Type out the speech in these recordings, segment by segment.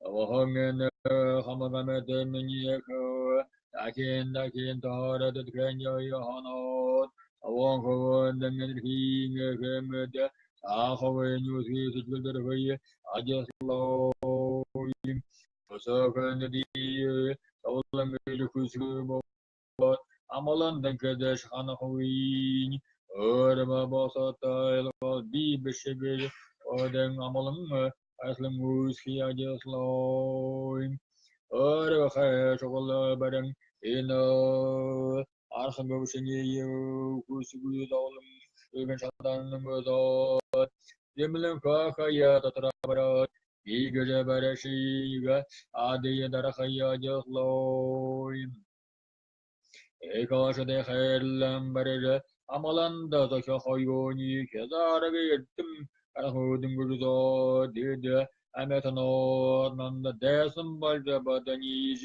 وهمن خمغمت من يكو لكن طارت كرنيو يهانات أوانكو دمن الهين كمد آخوين يوثي سجل في عجز الله وساكن دي أولا ملكو عملا دنكدش خانخوين أرما بساطا القلبي بالشبه ودن عملا أسلم وسكي أجسلوين أرخي شغل بدن إنا أرخم بوشني كوسكي دولم إبن شطان مزاد يملم كاكايا تترابرات إيجا برشيغا عادي درخيا جسلوين إيكاشد خير لمبرر عملا دتك خيوني كذارك يتم أخودم جرزا ديد أمت نور من دسم بلد بدنيج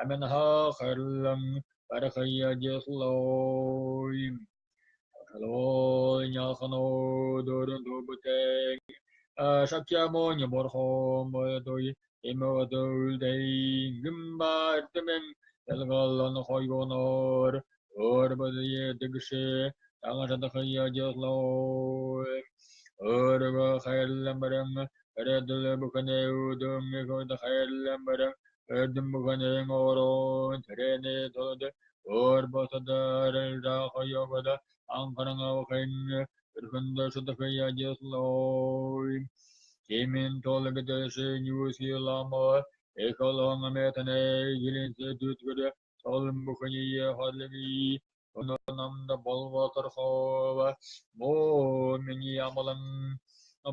أمنها خير لم برخي جسلويم خلوين يخنو دورن توبتين شكيامون يبرخوم بدوي إمودول دين جمبار تمن الغلان خيونور بدي دقشي تعشد خيا جسلوي خير لمبرم ردل بكني ودم يكون خير لمبرم ردم بكني غورون تريني تود بصدر الراخي وغدا أنقرنا وخين الخند شد خيا جسلوي كيمين طول قدشي نيوسي لاما إكالان ميتني جلين سيدوت قد طول بخني خالقي ونام دبل ترخوا مو مني عملا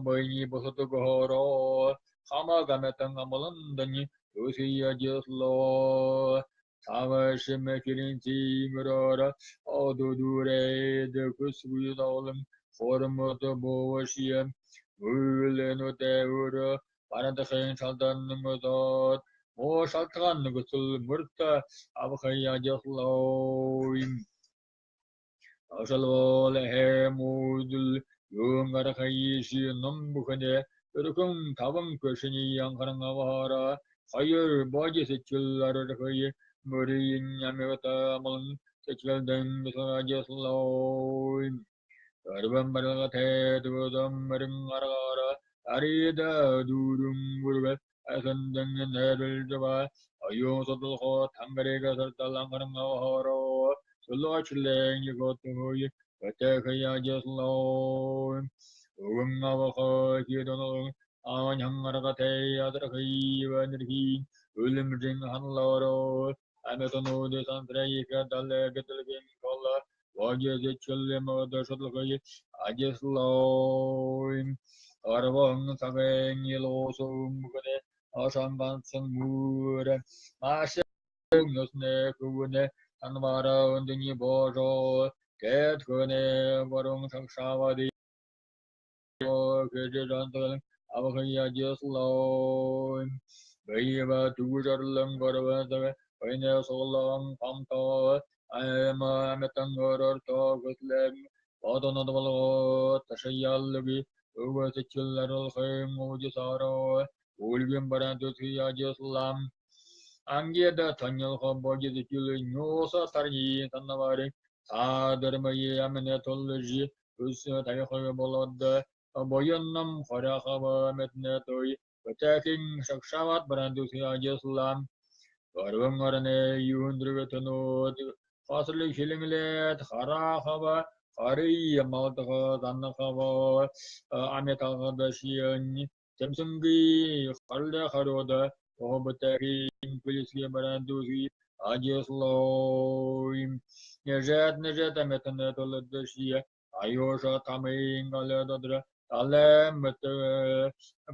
بيني بسط غورو خما غمتن عملا دني يوسي جسلو تاوش مكرين تيمرارا أدو دوري دكسوي دولم فورمت بوشيم ولنو تيورا بارندخين شالدان مداد مو شالتغان نغسل مرتا أبخيا جسلوين أشلو لهمودل يونغر خيشي نمبخني يركم تابم كشني ينخرن أوهارا خير باجي سچل أرخي مرين يمغتا ملن سچل دن بسا جسلوين Arvam Barate Dudam Marim Arara Arida Durum Gurga Asandang and Eril Java Ayo Sotul Tangarega Sartalangaram Horo Suluach Lang you got to Hoy Katakaya just low Urum Navaho Yedon Awan Hangarate Adraki Vanri Ulim Jing Hanloro Anatono de Sandraika Dale Gatalgin Kola Wajah chilem ada sotlakai aja sloim arwang sageng yelo sum kene asan bansang mure masya ngosne kune anwara undini bojo ket kune warung sangsawadi keje jantal abakai aja sloim Baiva tujarlang garva saga paine solang pamta I am a metangor to Guslam, Odonadalo, Tashayalbi, over the children home, Mujisaro, William Barantusi, Ajuslam, Angia the Tanyal Hombogi, the children, Nosa Tari, Tanavari, Sadarmay, Amenatology, Usa Tayaholod, Boyanam, Horahava, Metnetoi, attacking Shakshavat Barantusi, Ajuslam, Varvangarane, Yundrivetano. Fasli Shillinglet, Harahava, Hari, Amaltaka, Danakava, Ametaka, the Shian, Samsungi, Harda Haroda, Hobatari, Policia Baranduzi, Ajas Loim, Nejat, Ametanatola, the Shia, Ayosha, Tamain, Galadra, Alem,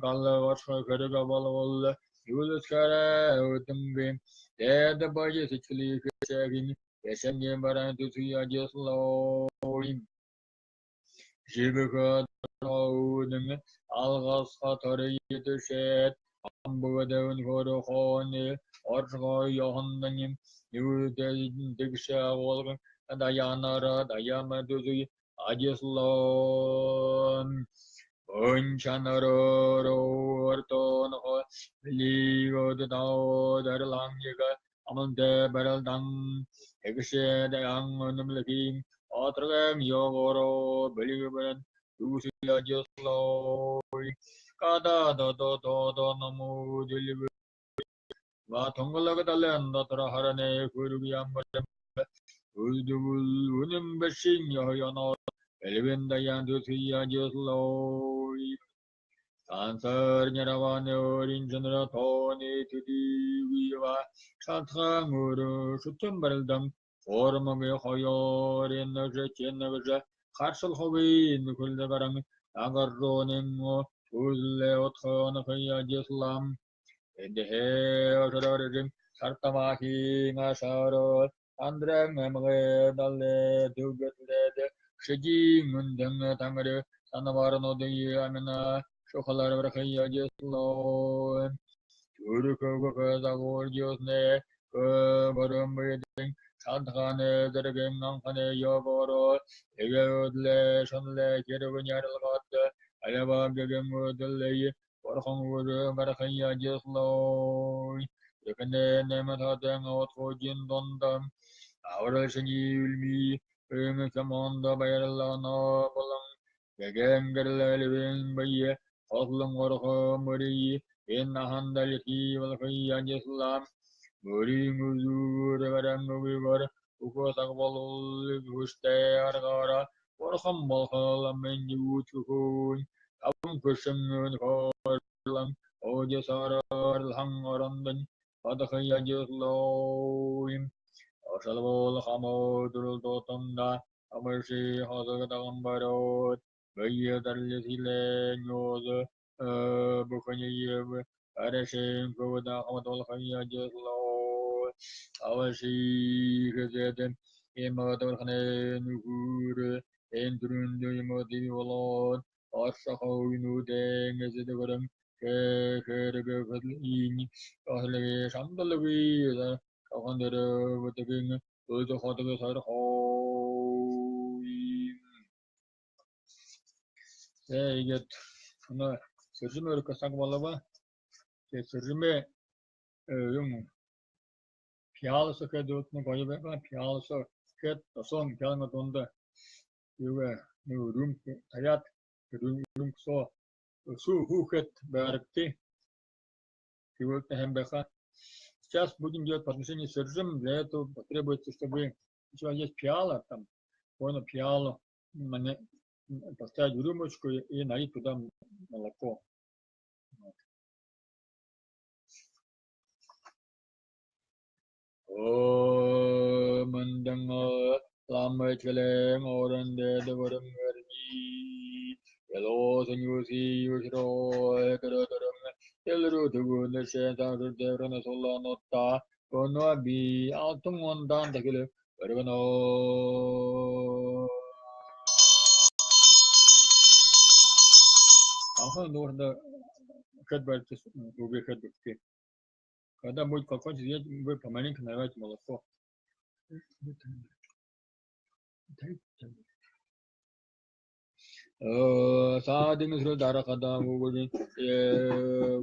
Gala, Vasha, Keragaval, Yuliskara, Utumbi, there the budget actually sharing. Yesenge Barantusi Ajesloim Shibika Odin Algas Hatari Shed Ambudun Horohone, Orgo Yohandanim, Yudin Digsha Wolgan, and Diana Dayamaduzi, Ajislon, Unchanaro, Orton, Ligo the Dao, Darlangiga, Amante Baraldan, Egshe, the Young Numlakim, Otragam Yogoro, Believer, Lucia Jisloi. Kada do do do do namu dilibu va thongalaga dalanda tara harane kurugi ambare udul unim beshin yohayana elvenda yandu siya josloi ansar nyaravane orin chandra thoni tudi viva shatha muru sutyam baldam formame hoyorin naja chennaga kharsal hobi nukulda barang agarronen Ulle otkhana khaya jeslam indehe otararim sartamahi ngasaro andrang emge dalle dugatlede shiji mundang tangare sanavarano de amena shokhalar khaya jeslo Urukoga Zagorjosne Barum Reading Santane Derging Nankane Yogoro Egodle Shanle Kirvinyarlgat Ayaba Gagam Dele Porhong Wood Marakaya Jeslo Yakane Nematang out for Jin Dondam Our Shani will be Kamanda Bayalana Balang Gagangal living by ye Hotlang or Muri in the Handaliki Valkaya Jeslam, Muri Muzu, Reverend Vivar, Ukosakval, Guste Argara, or Humbolhal, Menu to Hoon, Abum Cushion and Horlam, Ojesara, Hangarandan, Padakaya Jesloim, Oshalval Hamodur Dotanda, Amershi Hosagatambarot, Baya Darlisile, Noza. Bukanyev, Arashim, Goda, Amadol Haya Jeslo, Avashi, Gazette, Emadorhane, Nugur, Endrundu, Modi, Lord, Oshaho, Nudeng, as the Godam, Kergavin, Ohle, Shandalavi, Kahandra, with the king, with the hot of the side hole. There you get. No. Sözümü ırkasak balaba, sözümü yung piyalısı kadotunu koyup ben piyalısı ket son piyalıma donda yuva rum hayat rum so su huket berkti yuva hem беха. Сейчас будем делать по отношению с сержем, для этого потребуется, чтобы еще есть пиала, там, понял, пиалу, поставить в рюмочку и налить туда молоко. Mendeng lambai celeng orang de orang ngerti yelo senyusi yusro kedaram yelo tugu nese taru derana sola nota kono abi autum ondan dekile bergano aha norda kadbar tes ubi kadbar Когда будет какой-то день, вы помаленьку наливайте молоко. Садимисру дарахада угудин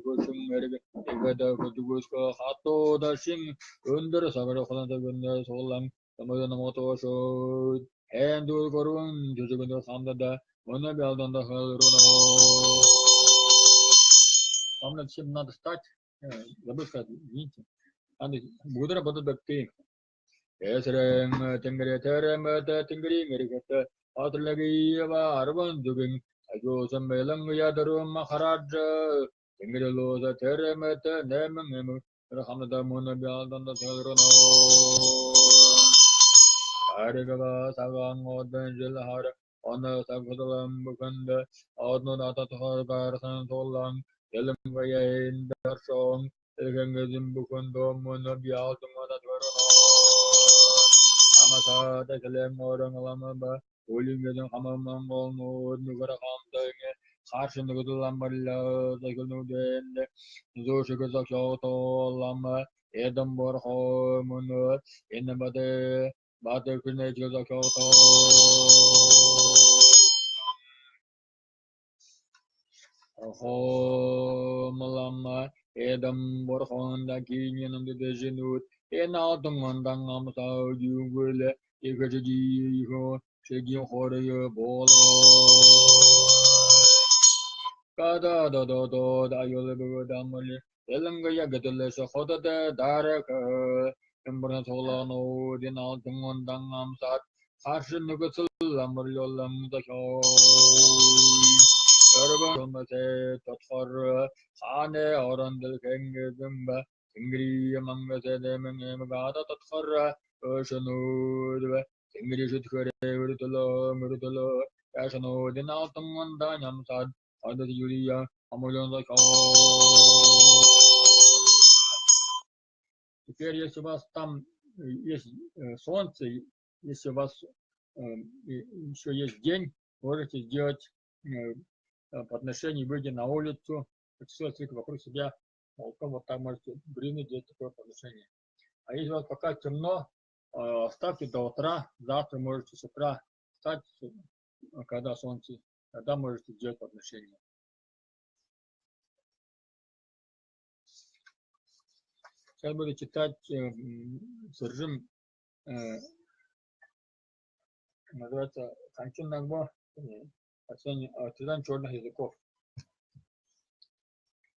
гусум мерге игада гудугуска хато дашин өндөр сагара халанда гүннэ солам тамада намотошо энду корун жужугунда самдада мона бялданда халруно Вам надо всем надо стать забыл сказать, видите, надо мудро подобрать. Эсрем тенгри терем тенгри мериката атлаги ва арван дугин аго самбелам ядару махарад тенгри лоза терем те немем рахамда мона бялданда терно аргава саган оден жилхар она сагдалам буканда одно дата тхаргарсан толан Yelim vayen darsong, elgengezim bukundo mona bialtum ana tvarono. Amasa tekelem orang lama ba, ulingezim hamamam olno nugara hamdenge, Harshın Gudulambarilla, the Gunuden, Zoshigazakyoto Lama, Edinburgh Mun, in the Bade, Bade Kunajazakyoto. Malama, Edinburgh Honda Kinyan and the Dejanut, and out the Mandang Amsa, you will, Ekaji, Shaking Horror Ball. Kada da yolu damali elanga yagadele shoda de daraka embra solano dinal tungon dangam sat harshin nugusul lamur yolam da sho erba mate tatfar khane orandel kenge zimba ingri mangase de menge gada tatfar shanud ingri shutkare urdulo yashano dinal tungon dangam sat Ada Yuria, Amolian like Теперь, если у вас там есть солнце, если у вас еще есть день, можете сделать по отношению, выйдя на улицу, все вокруг себя, вот так можете бринуть, делать такое подношение. А если у вас пока темно, оставьте до утра, завтра можете с утра встать, когда солнце, тогда можете делать подношение. Сейчас буду читать сержим, называется Канчун Нагбо, Тидан черных языков.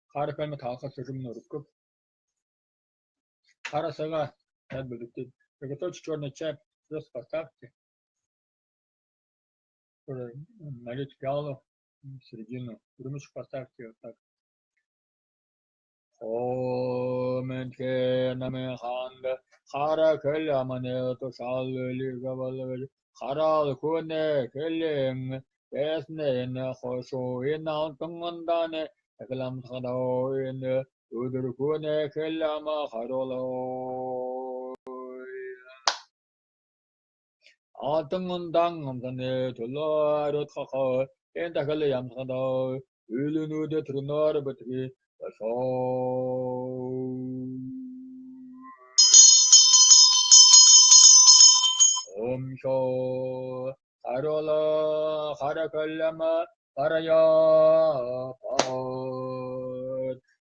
Хара кальма талха сержим нуруков. Хара сага, сейчас буду читать. Приготовьте черный чай, просто поставьте. Налейте пиалу в середину, рюмочку поставьте вот так. Менке наме ханда хара келя мане то шал лигавал харал коне келем эсне на хошо ина тангандане экалам хадо ин уdur коне келя ма хароло 아등은당 암산에 돌라로 타카 엔다갈레 얌산다 울루누데 트루나르 버트리 서 옴쇼 아로라 하라칼라마 파라야 파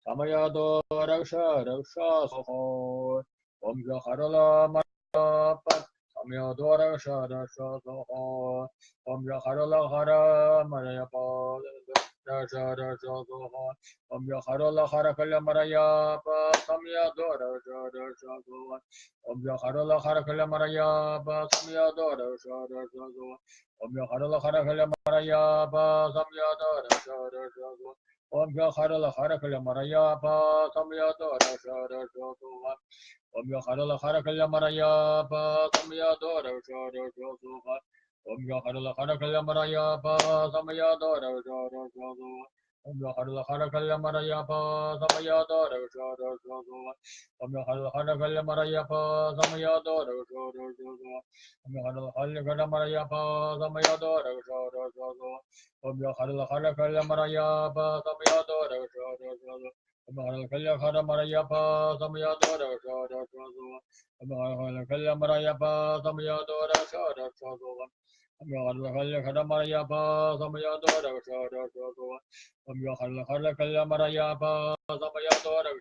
사마야도 락샤 소호 옴쇼 하라라 마파 Samyadora Shada Shadoha, Omyaharala Hara Marayapa, Shada Shadoha, Omyaharala Harakala Marayapa, Samyadora Shada Shadoha, Omyaharala Harakala Marayapa, Samyadora Shada Shadoha, Omyaharala Harakala Marayapa, Samyadora Shada Shadoha, Omyaharala Harakala Marayapa, Samyadora Shada Shadoha. Omyaharala Harakala Marayapa, Samyadora Shada Shadoha. Omyaharala Harakala Marayapa, Samyadora Shada Shadoha. Omyaharala Harakala Marayapa, Samyadora Shada Shadoha. Omyaharala Harakala Marayapa, Samyadora Shada Shadoha. Omyaharala Harakala Marayapa, Samyadora Shada Shadoha. Omyaharala Harakala Marayapa, Samyadora Shada Shadoha. Kalya Hara Marayapa, Samayadora Shada Shadoha. Kalya Marayapa, Samayadora Shada Shadoha. Kalya Hara Marayapa, Samayadora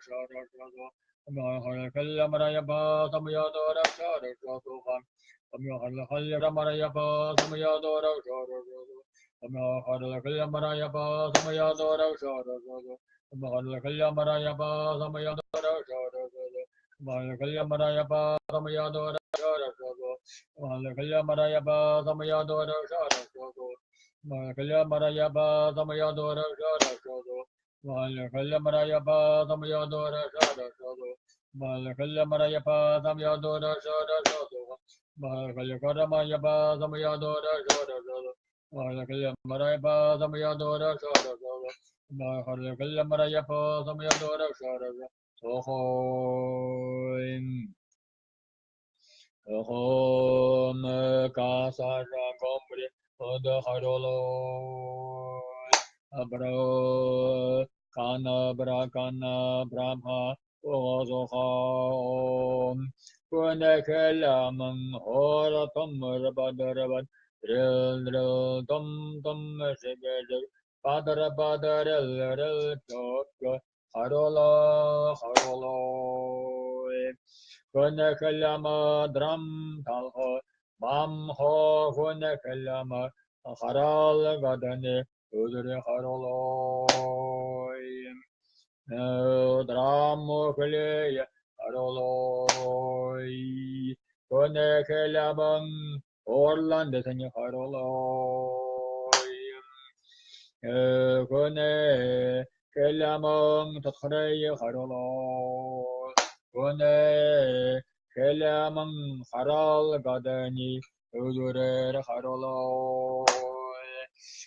Shada Shadoha. Kalya Marayapa, Samayadora Shada Shadoha. Kalya Marayapa, Samayadora Shada Shadoha. Kalya Marayapa, Samayadora Shada Shadoha. Kalya Marayapa, Samayadora Shada Shadoha. Kalya Marayapa, Samayadora Shada Shadoha. Kalya Marayapa, Samayadora Shada Shadoha. Kalya Marayapa, Samayadora Shada Shadoha. Kalya Marayapa, Samayadora Shada Shadoha. Kalya Marayapa, Samayadora Shada Shadoha. Kalya Marayapa, Samayadora Shada Shadoha. Kalya Marayapa, Samayadora Shada Shadoha. Kalya Marayapa, Samayadora Shada Shadoha. Kalya Marayapa, Samayadora Shada Sohoin Sohom Kasara Gomri Oda Harolo Abra Kana Brakana Brahma Ozoham Punakalamang Horatum Rabadarabat Ril Ril Tum Tum Sigajag Padara Padara Ril Chokya Harola Harola Punakalama Dram Talho Mam Ho Punakalama Haral Gadane Udre Haroloy Dramo Kaleya Haroloy Kone Kelabang Orland Tanya Haroloy Kone Kelamang Tatraya Haroloy Kone Kelamang Haral Gadani Udre Haroloy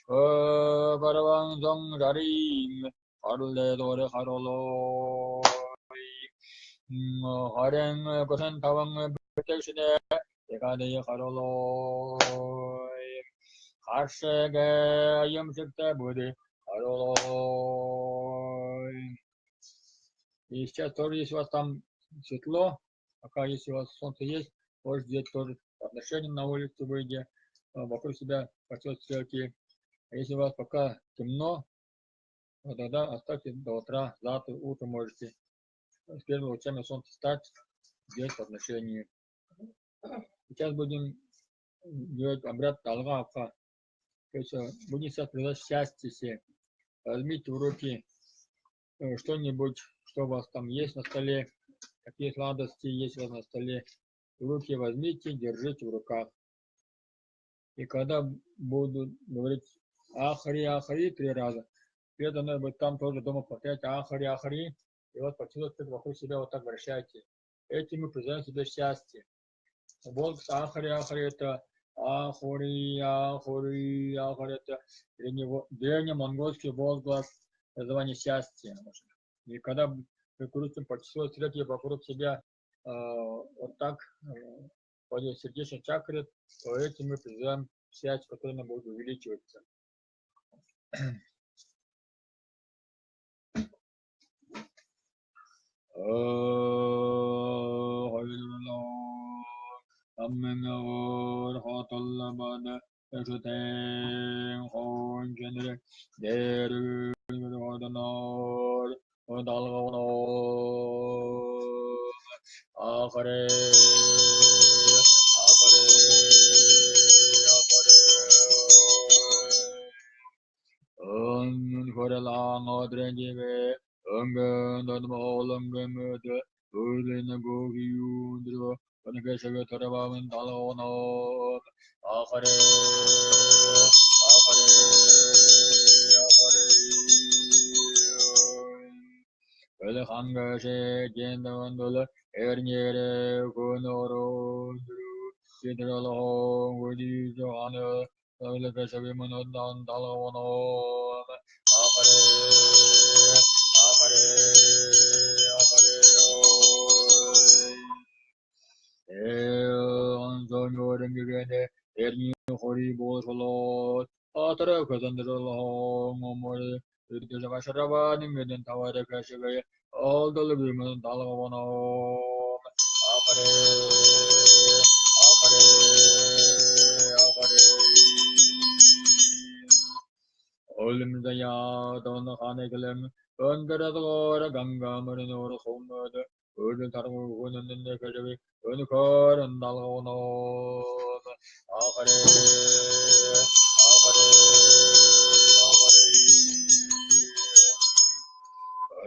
Baravang Zong Darim, Harle Dore Harolo, Hareng Kosan Tawang Protection, Ekade Harolo, Harshega Yam Shikta Budi, Harolo. И сейчас тоже, если у вас там светло, пока если у вас солнце есть, можете здесь тоже отношения на улице выйти, вокруг себя почет стрелки. А если у вас пока темно, то тогда оставьте до утра, завтра утром можете с первыми лучами солнца встать, делать подношение. Сейчас будем делать обряд Талгаха. То есть будем сейчас призывать счастье все. Возьмите в руки что-нибудь, что у вас там есть на столе, какие сладости есть у вас на столе. В руки возьмите, держите в руках. И когда буду говорить Ахари, Ахари 3 раза, преданные бы там тоже дома повторять Ахари, Ахари, и вот почувствуйте вокруг себя, вот так вращайте. Этим мы призываем себе счастье. Возглас Ахари, Ахари это Ахари, Ахари, Ахари это древнемонгольский возглас названия счастья. И когда вы почувствуете вокруг себя вот так, в сердечной чакре, то этим мы призываем счастье, которое будет увеличиваться. Ammenor Hotolabad Exoteng Hon Genere Deru Hodonor Hodalgonor Akare Akare Akare Horelang Odrenjive Ungan Dodmolangamud Ulin Gogiundro Panagashaka Taravan Dalaono Akare Akare Akare Velhangashe Jendavandula Erniere Kunoro Sidralong Vudi Johana Velakashavimanudan Dalaono Akare Akare Akare Anzonyorengirene Erni Hori Bosolot Atara Kazandralong Omore Javasharava Nimedin Tawara Kashagaya all the women Dalavano Akare Akare Akare Olimdaya Dona Hanegalem Ungaradora Ganga Marinor Homad Urdu Tarmu Unan in the Kajavi Unikor and Dalavano Akare Akare Akare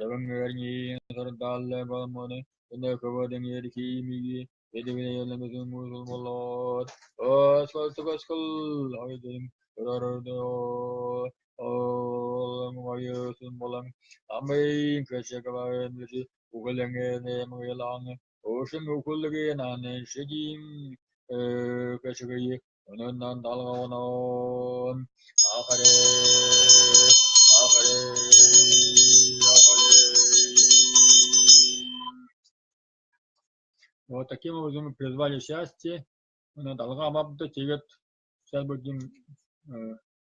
Ravangarni Sardale Balmone in the Kavadin Yediki Edwin Musulmolot Swaltabascal Hiding Rardo Mayusun Molang Amay Kashakavan Ugalang Malang Ocean Ukulagan and Shagim Kashagay Unan Dalganon Akare Akare Вот таким образом мы призвали счастье. На долга мабда тегет сейчас будем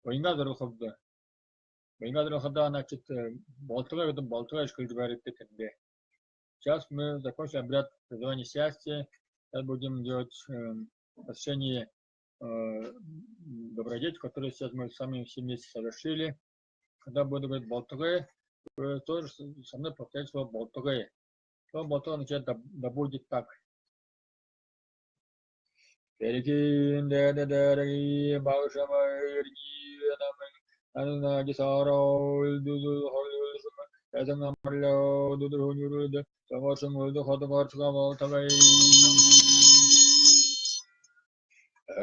война зарухабда. Мегадро хада значит болтыга школьный говорит тебе. Сейчас мы закончим обряд призывания счастья. Сейчас будем делать посвящение добродетель, которые сейчас мы сами все вместе совершили. Когда буду говорить болтыга, вы тоже со мной повторяйте слово болтыга. Слово болтыга начинает да будет так. Перекин дедери баушамайрги намын гисаро дуду холюсум эзэн амрло дуду хунюрд савашын өлдü хадыгарчыга болтагай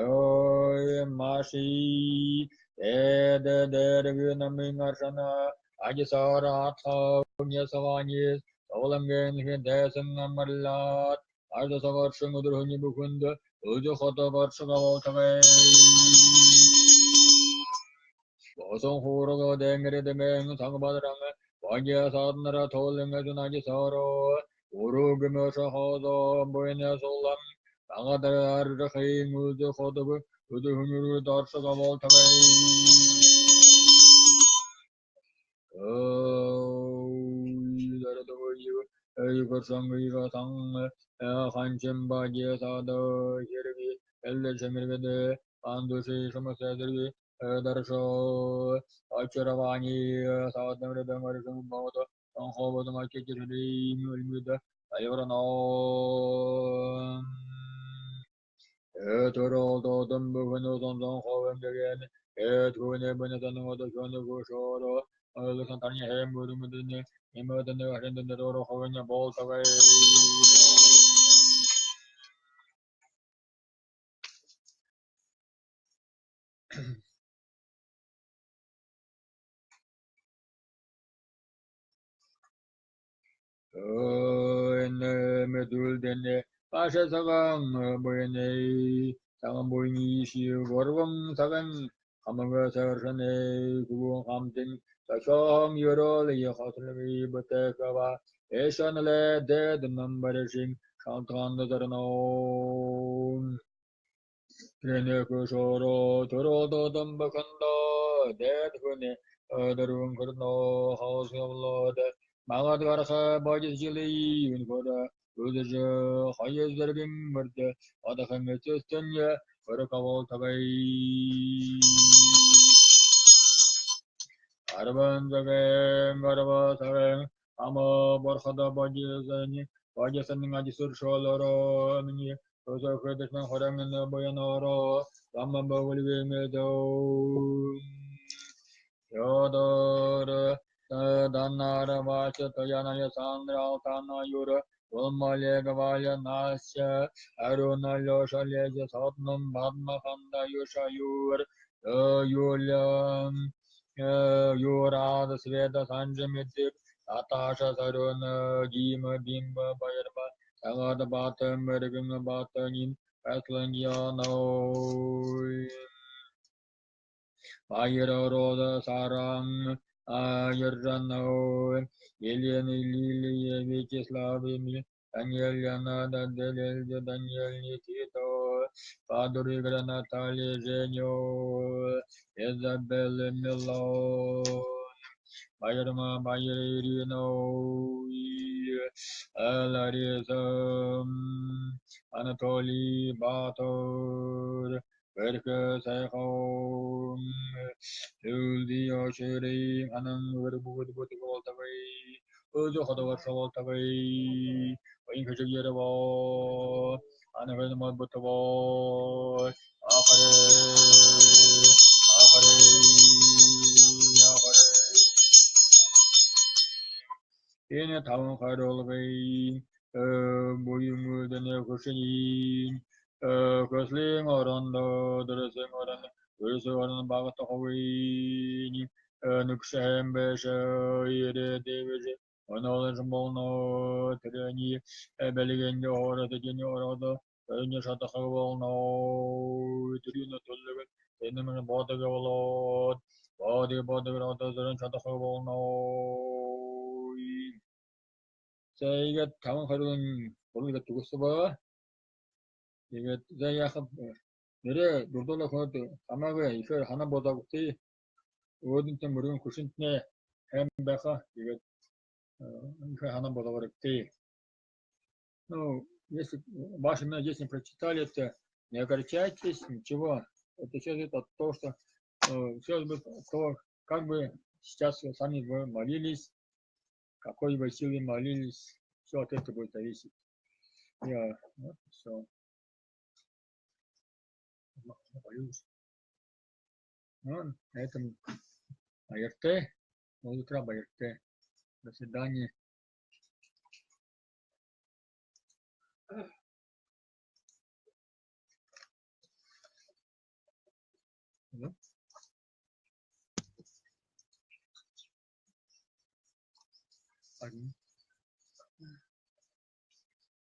ой маши дедери намын аршана агисара атха несавани Olamgen desin amarlat arda savaşın udur huni bukundu Ucu xoda barşıga voltagay Boson huruga dengri demen sangbadırangı Vagya sadnara tolunga junagi saro Uru gümöşe xoda boyuna solam Ağadar arrıqayın ucu xoda bu Ucu huni darşıga voltagay Yukarısangı hançem bagiye sağda yerbi elle çemirgede anduşi şamasadır darşo açıravani sağdan reden arşın bağda sanhovadım akekirli mülmüde ayvarana Etörolda dömbüğünü zonzon hovem degen etgüne benetanı oda şonu kuşoro Alırsan tanıya hem bölümüdeni hem ödeni öğrendeni doğru hovenya bol tavay Ene medul dene Paşa sagan boyene Sagan boyni işi gorvam sagan Hamanga sarşane kubun hamdin Saşam yorol hatırlamı betekava Eşanle dedim barışın şantanlılarına Trene kushoro torodo dambakanda dedhune darun kurno hausgamlode Magadvarha bajisjili unkoda Udaja hayezdargin murde Adakhangetestanya Varakavol tagai Arban zageng arba sageng Ama barhada bajisani Bajisanin ajisur sholoro Minye Rosa Kredishman Horangan Boyanoro Rama Bavulvimedo Yodor Danara Vacha Tayana Yasandra Tana Yura Ulmale Gavalya Nasya Aruna Yosha Leja Satnam Badma Kanda Yosha Yur Yuliam Yurad Sveda Sanjamitik Atasha Saruna Gima Bimba Bayarba Agada Bata Mergum Batanin Atlangiano Ayra Roda Sarang Ayrano Elian Lilia Vichislavi Daniel Yanada Delel Daniel Nikito Paduri Granatali Genio Isabel Milo Bayarma Bayarino Alarism Anatoly Bator Verka Saihom Tuldio Shiri Anang Verbud Voltaway Uzo Hodawar Voltaway Winkajiravo Anavelmod Butavo Akare Akare Akare Yine tavan kayrolgay boyumu dene koşunin kösling oranda dresing oranda dresing oranda bağıta hovini nükşehem beşe yere deveje analajım bolno treni belgenge orada gene orada önce şata bolno treni tollegen senin bodaga bolot bodaga orada zeren şata bolno Saya tahu kalau kalau kita tugas apa, saya akan mere dulu kalau tu sama gue itu hana bodoh bukti Өөрөнтэй мөрөн хүсэнтнээ хайм байхаа тэгээд их хана боловрогтэй. Ну, если ваши если прочитали это, не огорчайтесь, ничего. Это все зависит от того, что все то, как бы сейчас вы сами вы молились, какой бы силой молились, все от этого будет зависеть. Я вот, все. Ну, на этом АРТ, до утра АРТ. До свидания. Один.